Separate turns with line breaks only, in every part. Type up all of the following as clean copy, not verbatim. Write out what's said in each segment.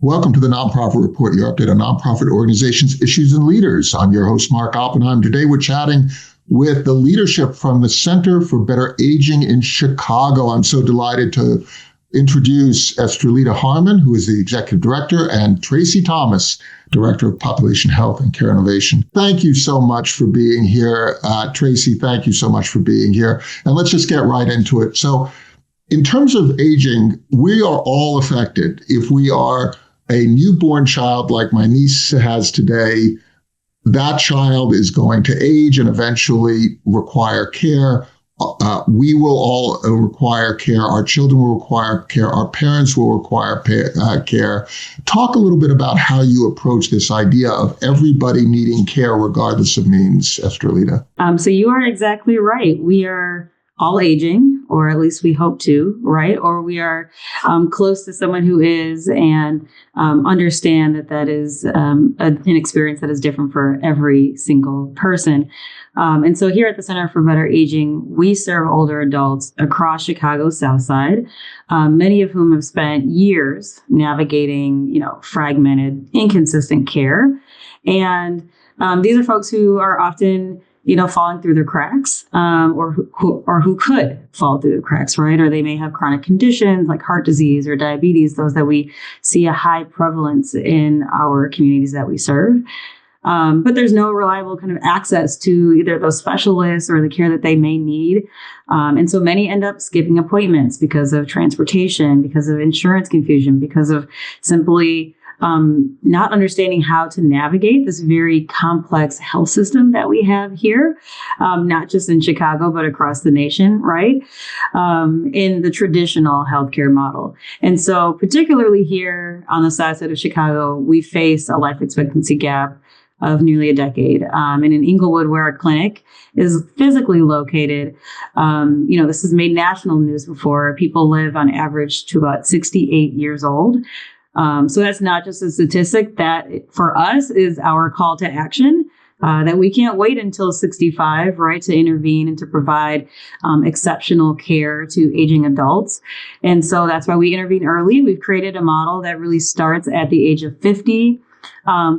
Welcome to the Nonprofit Report, your update on nonprofit organizations, issues, and leaders. I'm your host, Mark Oppenheim. Today, we're chatting with the leadership from the Center for Better Aging in Chicago. I'm so delighted to introduce Estrellitta Harmon, who is the Executive Director, and Tracy Thomas, Director of Population Health and Care Innovation. Thank you so much for being here. Tracy, thank you so much for being here. And let's just get right into it. So in terms of aging, we are all affected. If we are a newborn child like my niece has today, that child is going to age and eventually require care. We will all require care. Our children will require care. Our parents will require care. Talk a little bit about how you approach this idea of everybody needing care regardless of means, Estrellitta.
So you are exactly right. We are all aging, or at least we hope to, right? Or we are close to someone who is, and understand that is an experience that is different for every single person. And so here at the Center for Better Aging, we serve older adults across Chicago's South Side, many of whom have spent years navigating, fragmented, inconsistent care. And these are folks who are often falling through the cracks, or who could fall through the cracks, right? Or they may have chronic conditions like heart disease or diabetes, those that we see a high prevalence in our communities that we serve. But there's no reliable kind of access to either those specialists or the care that they may need. And so many end up skipping appointments because of transportation, because of insurance confusion, because of simply not understanding how to navigate this very complex health system that we have here, not just in Chicago, but across the nation, right? In the traditional healthcare model. And so particularly here on the south side of Chicago, we face a life expectancy gap of nearly a decade. And in Inglewood, where our clinic is physically located, this has made national news before. People live on average to about 68 years old. So that's not just a statistic. That for us is our call to action, that we can't wait until 65, right, to intervene and to provide exceptional care to aging adults. And so that's why we intervene early. We've created a model that really starts at the age of 50,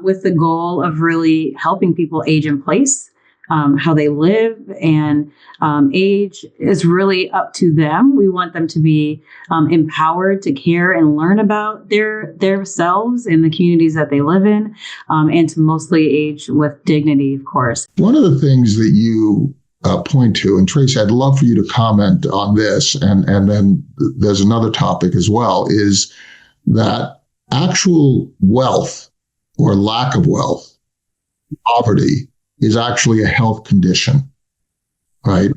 with the goal of really helping people age in place. How they live and age is really up to them. We want them to be empowered to care and learn about their selves in the communities that they live in, and to mostly age with dignity, of course.
One of the things that you point to, and Tracy, I'd love for you to comment on this, and then there's another topic as well, is that actual wealth or lack of wealth, poverty, is actually a health condition, right?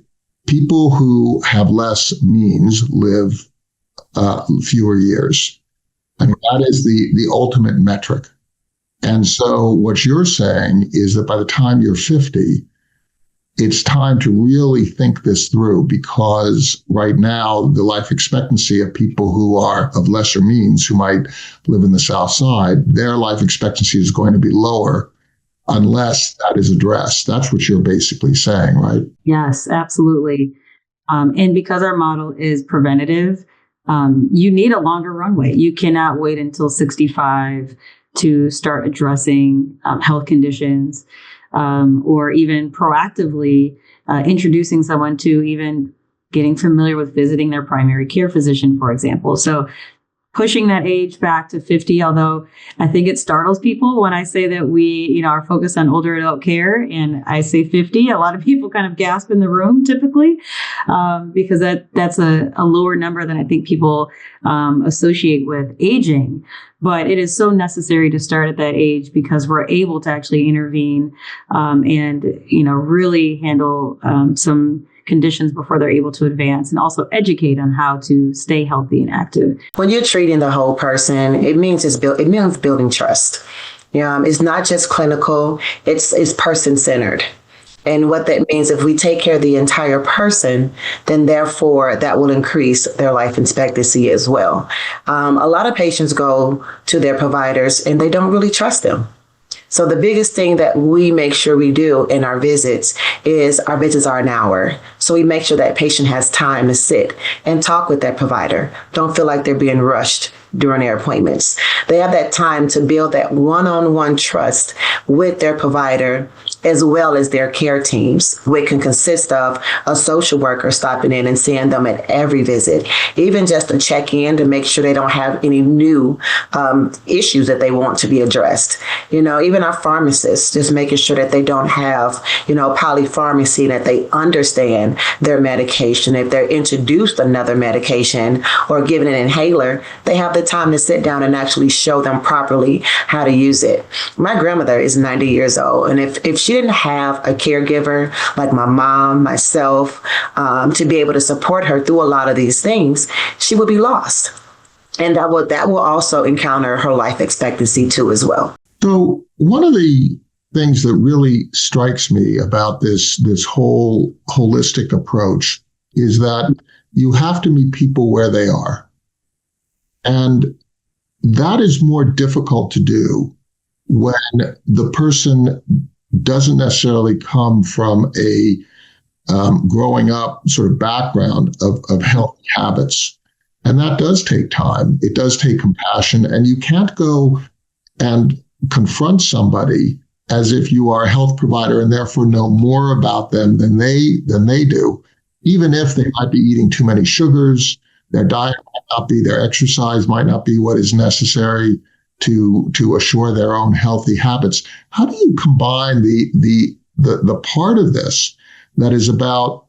People who have less means live fewer years. And that is the ultimate metric. And so what you're saying is that by the time you're 50, it's time to really think this through, because right now the life expectancy of people who are of lesser means, who might live in the South Side, their life expectancy is going to be lower unless that is addressed. That's what you're basically saying, right?
Yes, absolutely. And because our model is preventative, you need a longer runway. You cannot wait until 65 to start addressing health conditions, or even proactively introducing someone to even getting familiar with visiting their primary care physician, for example. So pushing that age back to 50, although I think it startles people when I say that we, are focused on older adult care, and I say 50, a lot of people kind of gasp in the room typically, because that's a lower number than I think people associate with aging. But it is so necessary to start at that age, because we're able to actually intervene and, really handle some conditions before they're able to advance, and also educate on how to stay healthy and active.
When you're treating the whole person, it means building trust. It's not just clinical, it's person-centered. And what that means, if we take care of the entire person, then therefore that will increase their life expectancy as well. A lot of patients go to their providers and they don't really trust them. So the biggest thing that we make sure we do in our visits is our visits are an hour. So we make sure that patient has time to sit and talk with that provider. Don't feel like they're being rushed during their appointments. They have that time to build that one-on-one trust with their provider as well as their care teams, which can consist of a social worker stopping in and seeing them at every visit, even just to check in to make sure they don't have any new issues that they want to be addressed. Even our pharmacists, just making sure that they don't have, polypharmacy, that they understand their medication. If they're introduced another medication or given an inhaler, they have the time to sit down and actually show them properly how to use it. My grandmother is 90 years old, and if she didn't have a caregiver like my mom, myself, to be able to support her through a lot of these things, she would be lost. And that will also encounter her life expectancy too as well.
So one of the things that really strikes me about this whole holistic approach is that you have to meet people where they are. And that is more difficult to do when the person doesn't necessarily come from a growing up sort of background of healthy habits. And that does take time. It does take compassion. And you can't go and confront somebody as if you are a health provider and therefore know more about them than they do, even if they might be eating too many sugars, their diet might not be, their exercise might not be what is necessary to assure their own healthy habits. How do you combine the part of this that is about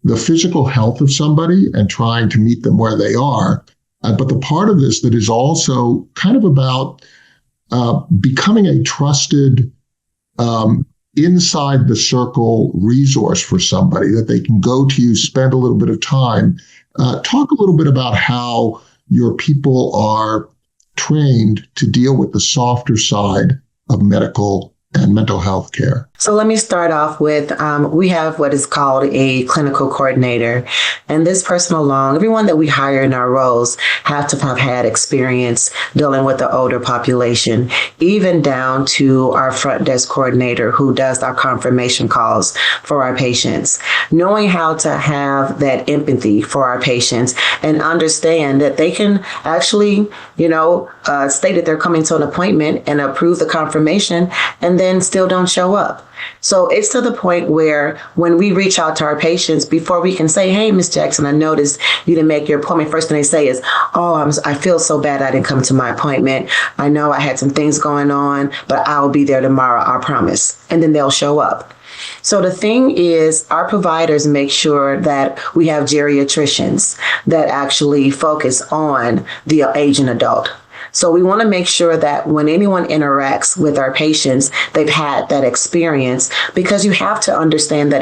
the physical health of somebody and trying to meet them where they are, but the part of this that is also kind of about becoming a trusted inside the circle resource for somebody that they can go to, spend a little bit of time. Talk a little bit about how your people are trained to deal with the softer side of medical and mental health care.
So let me start off with, we have what is called a clinical coordinator. And this person alone, everyone that we hire in our roles have to have had experience dealing with the older population, even down to our front desk coordinator who does our confirmation calls for our patients. Knowing how to have that empathy for our patients and understand that they can actually, state that they're coming to an appointment and approve the confirmation and then still don't show up. So it's to the point where when we reach out to our patients, before we can say, hey, Ms. Jackson, I noticed you didn't make your appointment. First thing they say is, I feel so bad I didn't come to my appointment. I know I had some things going on, but I'll be there tomorrow, I promise. And then they'll show up. So the thing is, our providers make sure that we have geriatricians that actually focus on the aging adult. So we want to make sure that when anyone interacts with our patients, they've had that experience, because you have to understand that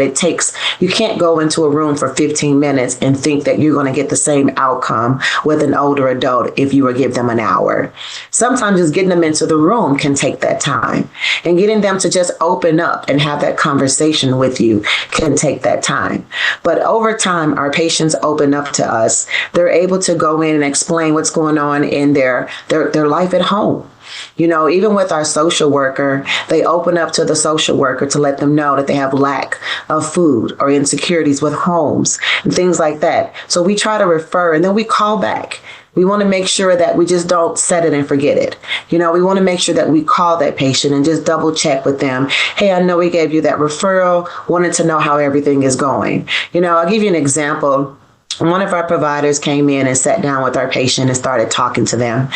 you can't go into a room for 15 minutes and think that you're going to get the same outcome with an older adult if you were to give them an hour. Sometimes just getting them into the room can take that time, and getting them to just open up and have that conversation with you can take that time. But over time, our patients open up to us. They're able to go in and explain what's going on in their life at home. Even with our social worker, they open up to the social worker to let them know that they have lack of food or insecurities with homes and things like that. So we try to refer, and then we call back. We want to make sure that we just don't set it and forget it. We want to make sure that we call that patient and just double check with them. Hey, I know we gave you that referral, wanted to know how everything is going. I'll give you an example. One of our providers came in and sat down with our patient and started talking to them.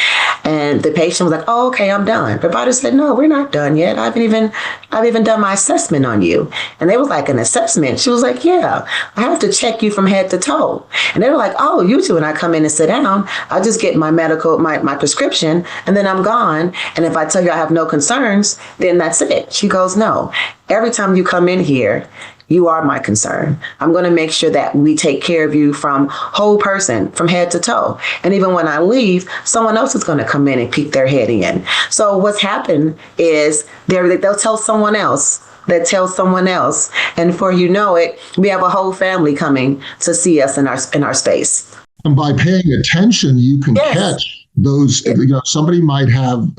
And the patient was like, oh, okay, I'm done. The provider said, no, we're not done yet. I've even done my assessment on you. And they was like, an assessment? She was like, yeah, I have to check you from head to toe. And they were like, oh, you two. And I come in and sit down. I just get my my prescription, and then I'm gone. And if I tell you I have no concerns, then that's it. She goes, no, every time you come in here, you are my concern. I'm going to make sure that we take care of you from whole person, from head to toe. And even when I leave, someone else is going to come in and peek their head in. So what's happened is they'll tell someone else that tells someone else. And before you know it, we have a whole family coming to see us in our space.
And by paying attention, you can catch those. Somebody might have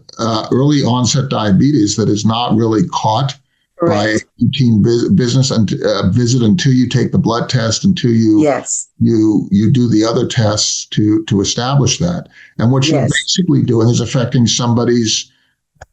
early onset diabetes that is not really caught by a routine business and visit until you take the blood test, until you do the other tests to establish that. And what you're basically doing is affecting somebody's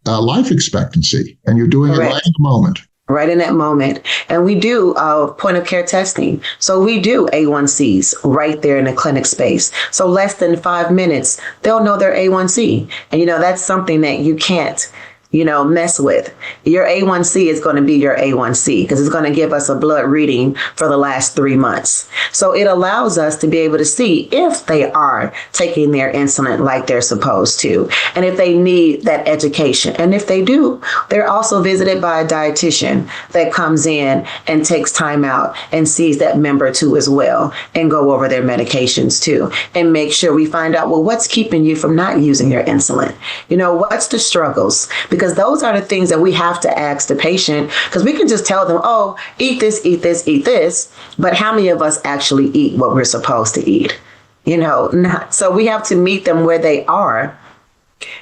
life expectancy, and you're doing it right in the moment.
Right in that moment. And we do point of care testing. So we do A1Cs right there in the clinic space. So less than 5 minutes, they'll know their A1C. And, that's something that you can't, mess with. Your A1C is going to be your A1C because it's going to give us a blood reading for the last 3 months. So it allows us to be able to see if they are taking their insulin like they're supposed to, and if they need that education. And if they do, they're also visited by a dietitian that comes in and takes time out and sees that member too as well, and go over their medications too, and make sure we find out, well, what's keeping you from not using your insulin? What's the struggles? Because those are the things that we have to ask the patient, because we can just tell them, oh, eat this, eat this, eat this. But how many of us actually eat what we're supposed to eat? Not. So we have to meet them where they are.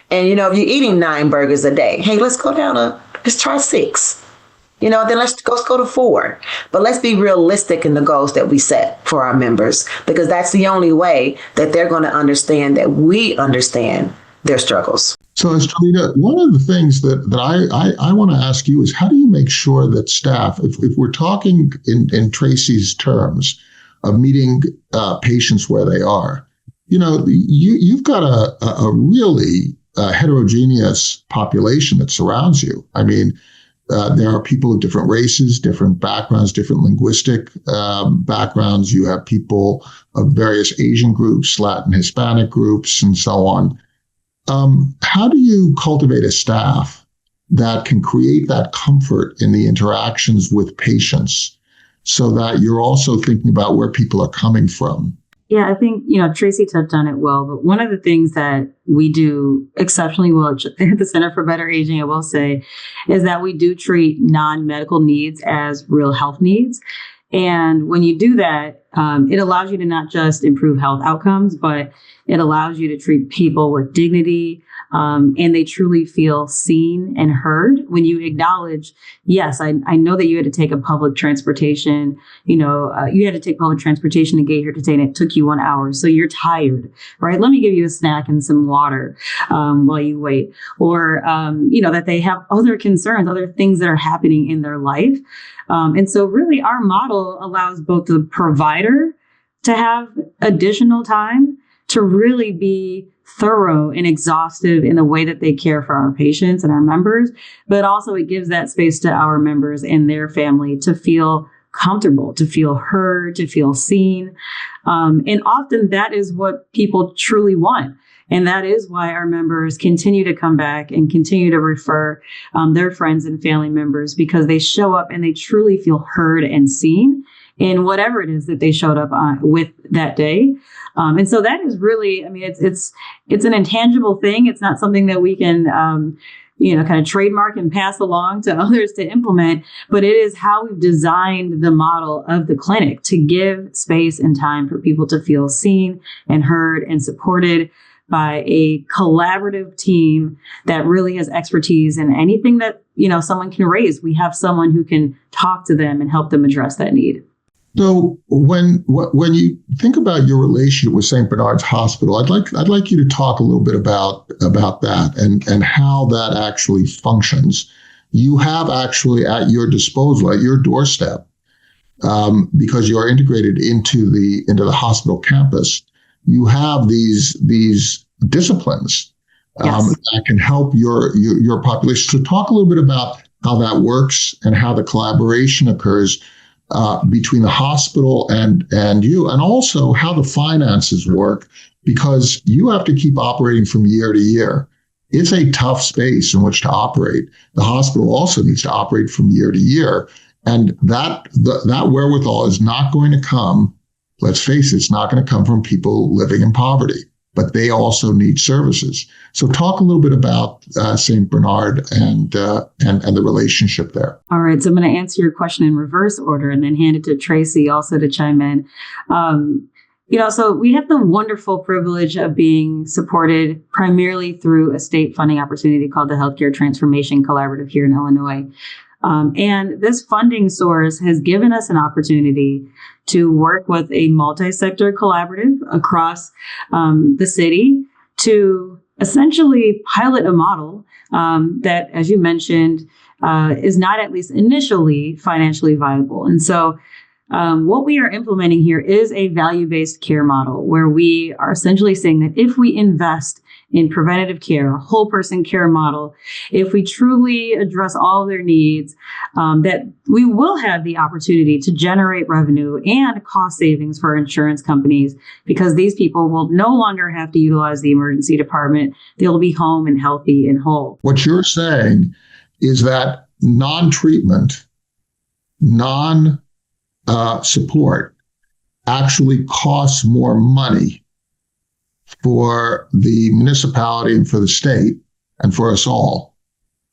And, if you're eating 9 burgers a day, hey, let's try 6. Then let's go to 4. But let's be realistic in the goals that we set for our members, because that's the only way that they're going to understand that we understand their struggles.
So, Estrellitta, one of the things that I want to ask you is, how do you make sure that staff, if we're talking in Tracy's terms of meeting patients where they are, you've got a really heterogeneous population that surrounds you. I mean, there are people of different races, different backgrounds, different linguistic backgrounds. You have people of various Asian groups, Latin, Hispanic groups, and so on. How do you cultivate a staff that can create that comfort in the interactions with patients so that you're also thinking about where people are coming from?
Yeah, I think, Tracy touched on it well, but one of the things that we do exceptionally well at the Center for Better Aging, I will say, is that we do treat non-medical needs as real health needs. And when you do that, it allows you to not just improve health outcomes, but it allows you to treat people with dignity, and they truly feel seen and heard when you acknowledge, yes, I know that you had to take a public transportation, you had to take public transportation to get here today, and it took you 1 hour. So you're tired, right? Let me give you a snack and some water while you wait. Or, that they have other concerns, other things that are happening in their life. And so really our model allows both the provider to have additional time to really be thorough and exhaustive in the way that they care for our patients and our members, but also it gives that space to our members and their family to feel comfortable, to feel heard, to feel seen. And often that is what people truly want. And that is why our members continue to come back and continue to refer their friends and family members, because they show up and they truly feel heard and seen in whatever it is that they showed up with that day. And so that is really, it's an intangible thing. It's not something that we can, kind of trademark and pass along to others to implement, but it is how we've designed the model of the clinic to give space and time for people to feel seen and heard and supported by a collaborative team that really has expertise in anything that, someone can raise. We have someone who can talk to them and help them address that need.
So when you think about your relationship with St. Bernard's Hospital, I'd like you to talk a little bit about that and how that actually functions. You have actually at your disposal, at your doorstep, because you are integrated into the hospital campus, you have these disciplines that can help your population. So talk a little bit about how that works and how the collaboration occurs between the hospital and you, and also how the finances work, because you have to keep operating from year to year. It's a tough space in which to operate. The hospital also needs to operate from year to year. And that wherewithal is not going to come, let's face it, it's not going to come from people living in poverty, but they also need services. So talk a little bit about St. Bernard and the relationship there.
All right. So I'm going to answer your question in reverse order and then hand it to Tracy also to chime in. So we have the wonderful privilege of being supported primarily through a state funding opportunity called the Healthcare Transformation Collaborative here in Illinois. And this funding source has given us an opportunity to work with a multi-sector collaborative across the city to essentially pilot a model that, as you mentioned, is not at least initially financially viable. And so what we are implementing here is a value-based care model where we are essentially saying that if we invest in preventative care, a whole person care model, if we truly address all of their needs, that we will have the opportunity to generate revenue and cost savings for insurance companies because these people will no longer have to utilize the emergency department. They'll be home and healthy and whole.
What you're saying is that non-treatment, support actually costs more money for the municipality and for the state and for us all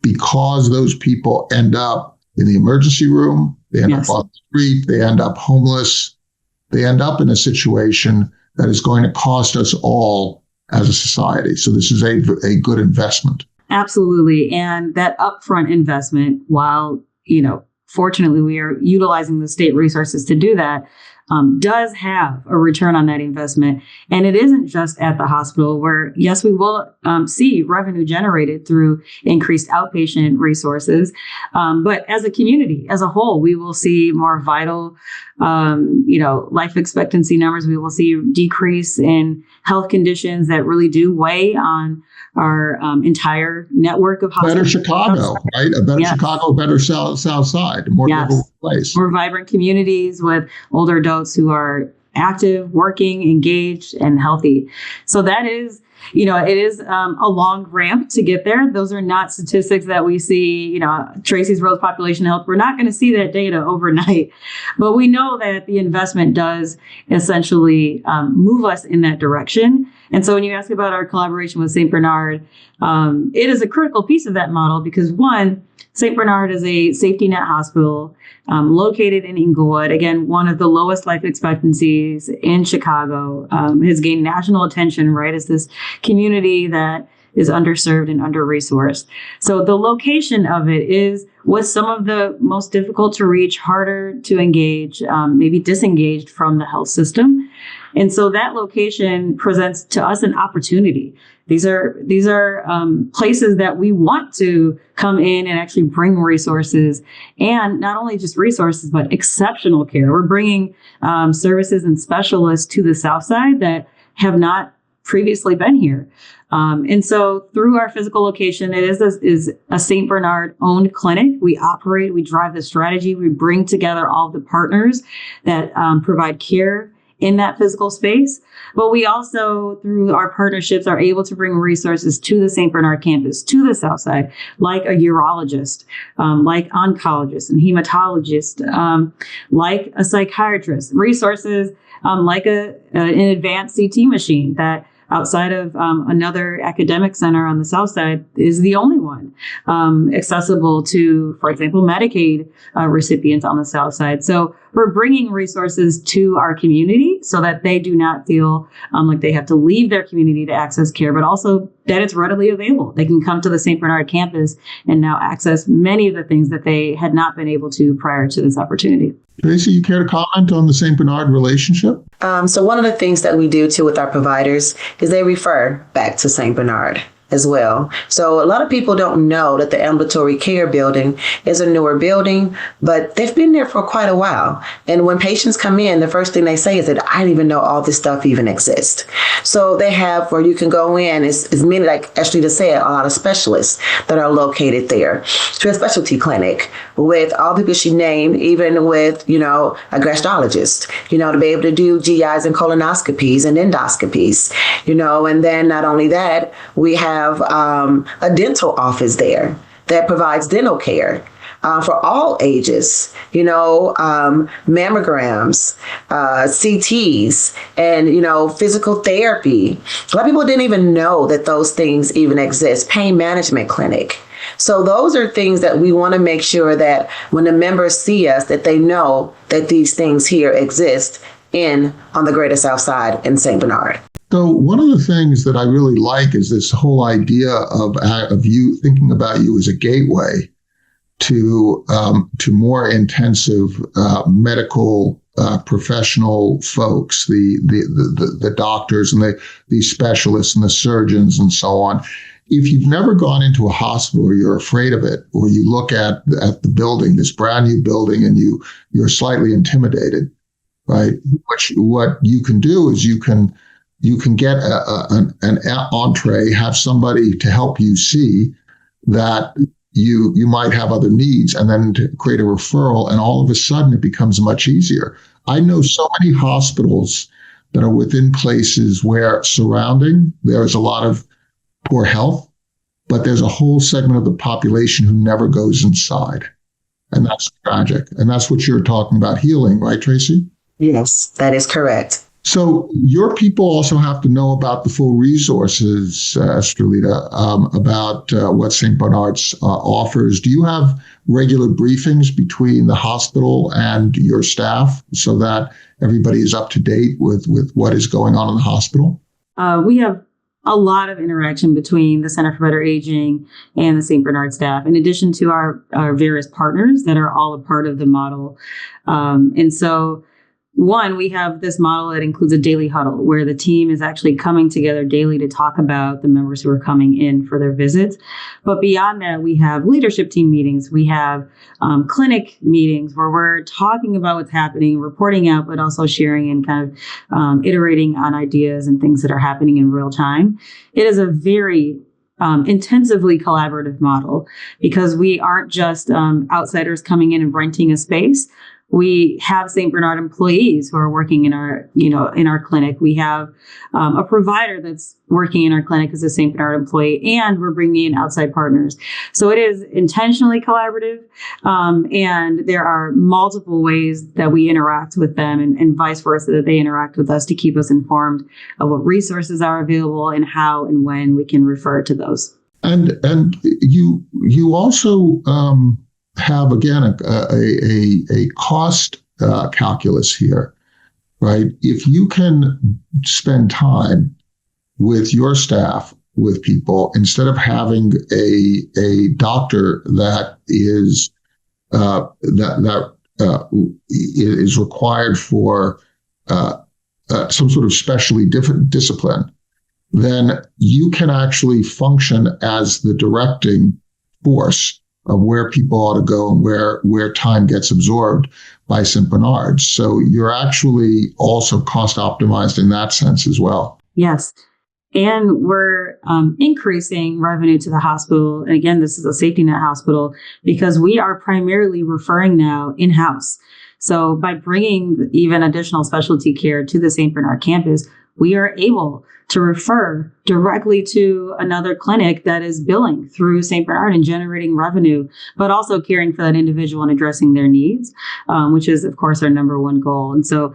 because those people end up in the emergency room, they end up on the street, they end up homeless, they end up in a situation that is going to cost us all as a society. So this is a good investment.
Absolutely. And that upfront investment, while, fortunately, we are utilizing the state resources to do that, does have a return on that investment. And it isn't just at the hospital where, yes, we will see revenue generated through increased outpatient resources. But as a community, as a whole, we will see more vital, life expectancy numbers. We will see decrease in health conditions that really do weigh on our entire network of hospitals.
Better Chicago, right? A better Chicago, better South Side, a more livable place.
More vibrant communities with older adults who are active, working, engaged, and healthy. So that is, it is a long ramp to get there. Those are not statistics that we see, Tracy's Rose Population Health. We're not going to see that data overnight, but we know that the investment does essentially move us in that direction. And so when you ask about our collaboration with St. Bernard, it is a critical piece of that model because one, St. Bernard is a safety net hospital located in Inglewood. Again, one of the lowest life expectancies in Chicago, has gained national attention, right, as this community that is underserved and under-resourced. So the location of it was some of the most difficult to reach, harder to engage, maybe disengaged from the health system. And so that location presents to us an opportunity. These are places that we want to come in and actually bring resources, and not only just resources, but exceptional care. We're bringing services and specialists to the South Side that have not previously been here. And so through our physical location, it is a St. Bernard owned clinic. We operate, we drive the strategy, we bring together all the partners that provide care in that physical space. But we also, through our partnerships, are able to bring resources to the St. Bernard campus, to the South Side, like a urologist, like oncologists and hematologists, like a psychiatrist, resources like an advanced CT machine that outside of another academic center on the South Side is the only one accessible to, for example, Medicaid recipients on the South Side. So we're bringing resources to our community so that they do not feel like they have to leave their community to access care, but also that it's readily available. They can come to the St. Bernard campus and now access many of the things that they had not been able to prior to this opportunity.
Tracy, you care to comment on the St. Bernard relationship?
So one of the things that we do too with our providers is they refer back to St. Bernard as well. So a lot of people don't know that the ambulatory care building is a newer building, but they've been there for quite a while. And when patients come in, the first thing they say is that I didn't even know all this stuff even exists. So they have where you can go in, is many, like Estrellitta said, a lot of specialists that are located there. To a specialty clinic with all the people she named, even with, a gastrologist, to be able to do GIs and colonoscopies and endoscopies, and then not only that, we have a dental office there that provides dental care for all ages, mammograms, CTs, and, physical therapy. A lot of people didn't even know that those things even exist. Pain management clinic. So those are things that we want to make sure that when the members see us, that they know that these things here exist on the Greater South Side in St. Bernard.
So one of the things that I really like is this whole idea of you thinking about you as a gateway to more intensive medical professional folks, the doctors and the specialists and the surgeons and so on. If you've never gone into a hospital or you're afraid of it, or you look at the building, this brand new building, and you're slightly intimidated, right? What you can do is you can get an entree, have somebody to help you see that you might have other needs, and then to create a referral, and all of a sudden it becomes much easier. I know so many hospitals that are within places where there's a lot of poor health, but there's a whole segment of the population who never goes inside. And that's tragic. And that's what you're talking about, healing, right, Tracy?
Yes, that is correct.
So your people also have to know about the full resources, Estrellitta, about what St. Bernard's offers. Do you have regular briefings between the hospital and your staff so that everybody is up to date with what is going on in the hospital?
We have a lot of interaction between the Center for Better Aging and the St. Bernard staff, in addition to our various partners that are all a part of the model. And so, one, we have this model that includes a daily huddle where the team is actually coming together daily to talk about the members who are coming in for their visits. But beyond that, we have leadership team meetings. We have clinic meetings where we're talking about what's happening, reporting out, but also sharing and kind of iterating on ideas and things that are happening in real time. It is a very intensively collaborative model because we aren't just outsiders coming in and renting a space. We have St. Bernard employees who are working in our clinic. We have a provider that's working in our clinic as a St. Bernard employee, and we're bringing in outside partners. So it is intentionally collaborative, and there are multiple ways that we interact with them, and vice versa, that they interact with us to keep us informed of what resources are available and how and when we can refer to those.
And you also have, again, a cost calculus here, right? If you can spend time with your staff, with people, instead of having a doctor that is is required for some sort of specially different discipline, then you can actually function as the directing force of where people ought to go and where time gets absorbed by St. Bernard's. So you're actually also cost optimized in that sense as well.
Yes. And we're increasing revenue to the hospital. And again, this is a safety net hospital because we are primarily referring now in-house. So by bringing even additional specialty care to the St. Bernard campus, we are able to refer directly to another clinic that is billing through St. Bernard and generating revenue, but also caring for that individual and addressing their needs, which is, of course, our number one goal. And so,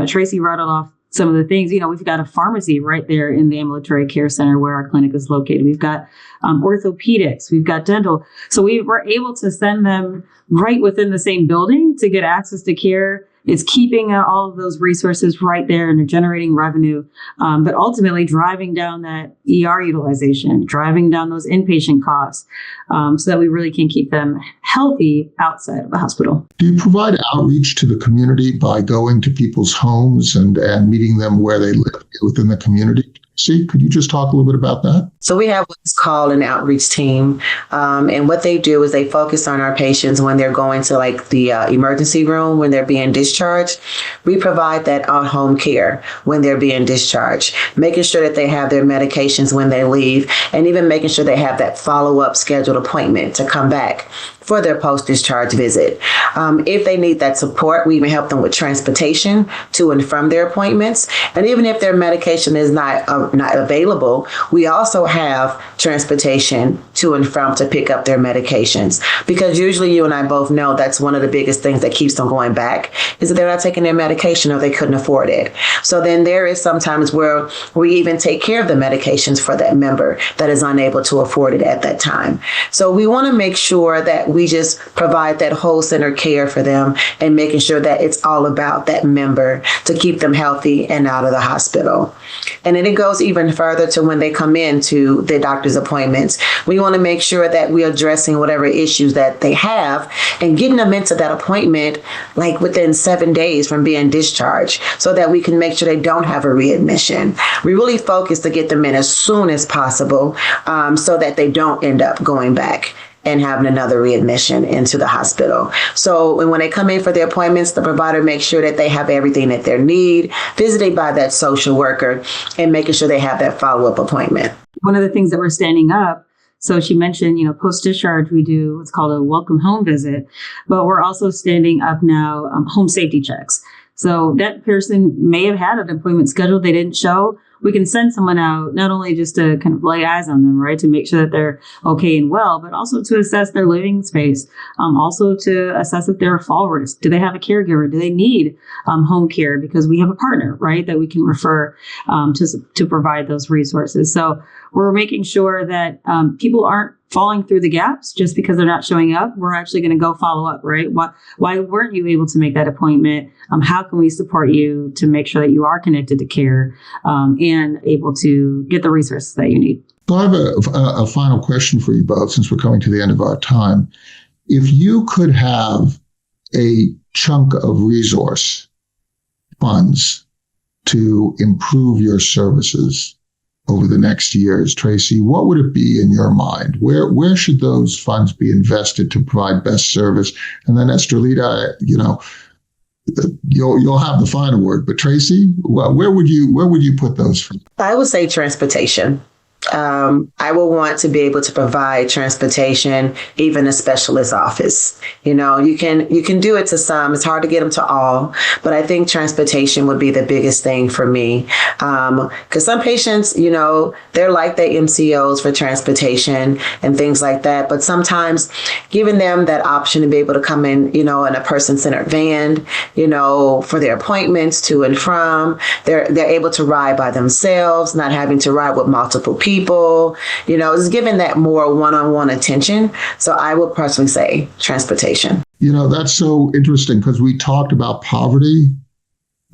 Tracy rattled off some of the things. We've got a pharmacy right there in the ambulatory care center where our clinic is located. We've got orthopedics, we've got dental. So we were able to send them right within the same building to get access to care. It's keeping all of those resources right there and they're generating revenue, but ultimately driving down that ER utilization, driving down those inpatient costs, so that we really can keep them healthy outside of the hospital.
Do you provide outreach to the community by going to people's homes and meeting them where they live within the community? See, could you just talk a little bit about that?
So we have what's called an outreach team. And what they do is they focus on our patients when they're going to the emergency room, when they're being discharged. We provide that at-home care when they're being discharged, making sure that they have their medications when they leave, and even making sure they have that follow-up scheduled appointment to come back for their post-discharge visit. If they need that support, we even help them with transportation to and from their appointments. And even if their medication is not available, we also have transportation to and from to pick up their medications. Because usually you and I both know that's one of the biggest things that keeps them going back is that they're not taking their medication or they couldn't afford it. So then there is sometimes where we even take care of the medications for that member that is unable to afford it at that time. So we want to make sure that we just provide that whole center care for them and making sure that it's all about that member to keep them healthy and out of the hospital. And then it goes goes even further to when they come into their doctor's appointments. We want to make sure that we're addressing whatever issues that they have and getting them into that appointment like within 7 days from being discharged so that we can make sure they don't have a readmission. We really focus to get them in as soon as possible so that they don't end up going back and having another readmission into the hospital. So when they come in for their appointments, the provider makes sure that they have everything that they need, visited by that social worker, and making sure they have that follow-up appointment.
One of the things that we're standing up, so she mentioned, post-discharge, we do what's called a welcome home visit, but we're also standing up now home safety checks. So that person may have had an appointment scheduled, they didn't show. We can send someone out, not only just to kind of lay eyes on them, right, to make sure that they're okay and well, but also to assess their living space, also to assess if they're a fall risk. Do they have a caregiver? Do they need home care? Because we have a partner, right, that we can refer to provide those resources. So we're making sure that people aren't falling through the gaps just because they're not showing up. We're actually going to go follow up, right? Why weren't you able to make that appointment? How can we support you to make sure that you are connected to care and able to get the resources that you need?
So I have a final question for you both, since we're coming to the end of our time. If you could have a chunk of resource funds to improve your services over the next years, Tracy, what would it be in your mind? Where should those funds be invested to provide best service? And then Estrellitta, you'll have the final word. But Tracy, where would you put those funds?
I would say transportation. I will want to be able to provide transportation, even a specialist office. You can do it to some. It's hard to get them to all, but I think transportation would be the biggest thing for me. Because some patients, they're like the MCOs for transportation and things like that. But sometimes giving them that option to be able to come in, a person-centered van, for their appointments to and from, they're able to ride by themselves, not having to ride with multiple people. It's giving that more one-on-one attention. So I would personally say transportation.
That's so interesting because we talked about poverty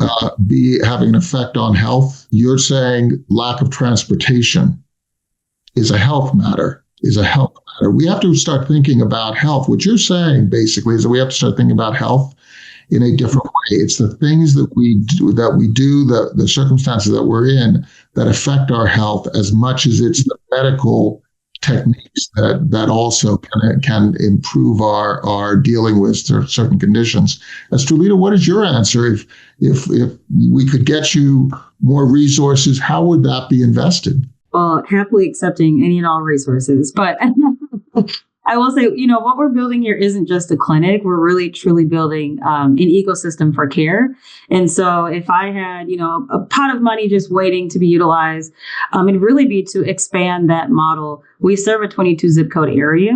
having an effect on health. You're saying lack of transportation is a health matter. We have to start thinking about health. What you're saying basically is that we have to start thinking about health in a different way. It's the things that we do, the circumstances that we're in that affect our health as much as it's the medical techniques that also can improve our dealing with certain conditions. Estrellitta, what is your answer? If we could get you more resources, how would that be invested?
Well, happily accepting any and all resources, but I will say, what we're building here isn't just a clinic. We're really, truly building an ecosystem for care. And so if I had, a pot of money just waiting to be utilized, it'd really be to expand that model. We serve a 22 zip code area.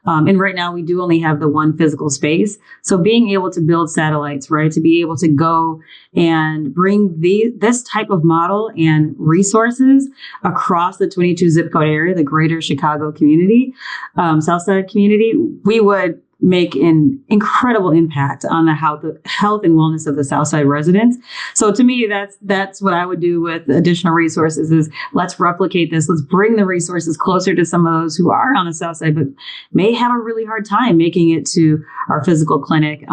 And right now we do only have the one physical space. So being able to build satellites, right, to be able to go and bring this type of model and resources across the 22 zip code area, the greater Chicago community, Southside community, we would make an incredible impact on the health and wellness of the Southside residents. So to me, that's what I would do with additional resources is let's replicate this. Let's bring the resources closer to some of those who are on the Southside, but may have a really hard time making it to our physical clinic.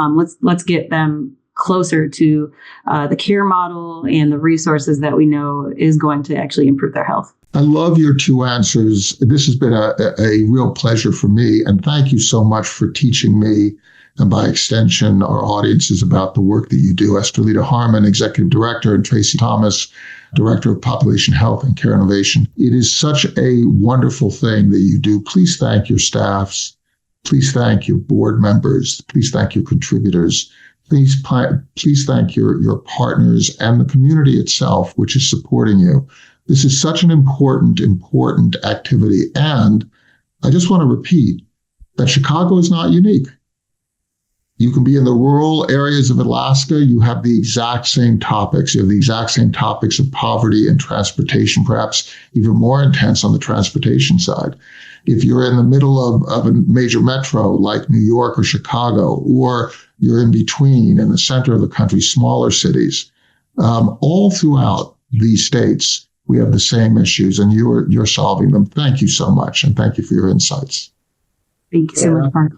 Let's get them closer to the care model and the resources that we know is going to actually improve their health.
I love your two answers. This has been a real pleasure for me. And thank you so much for teaching me, and by extension, our audiences about the work that you do. Estrellitta Harmon, Executive Director, and Tracy Thomas, Director of Population Health and Care Innovation. It is such a wonderful thing that you do. Please thank your staffs. Please thank your board members. Please thank your contributors. Please thank your partners and the community itself, which is supporting you. This is such an important activity. And I just want to repeat that Chicago is not unique. You can be in the rural areas of Alaska. You have the exact same topics. You have the exact same topics of poverty and transportation, perhaps even more intense on the transportation side. If you're in the middle of a major metro like New York or Chicago, or you're in between in the center of the country, smaller cities, all throughout these states, we have the same issues, and you're solving them. Thank you so much, and thank you for your insights.
Thank you so much, Mark.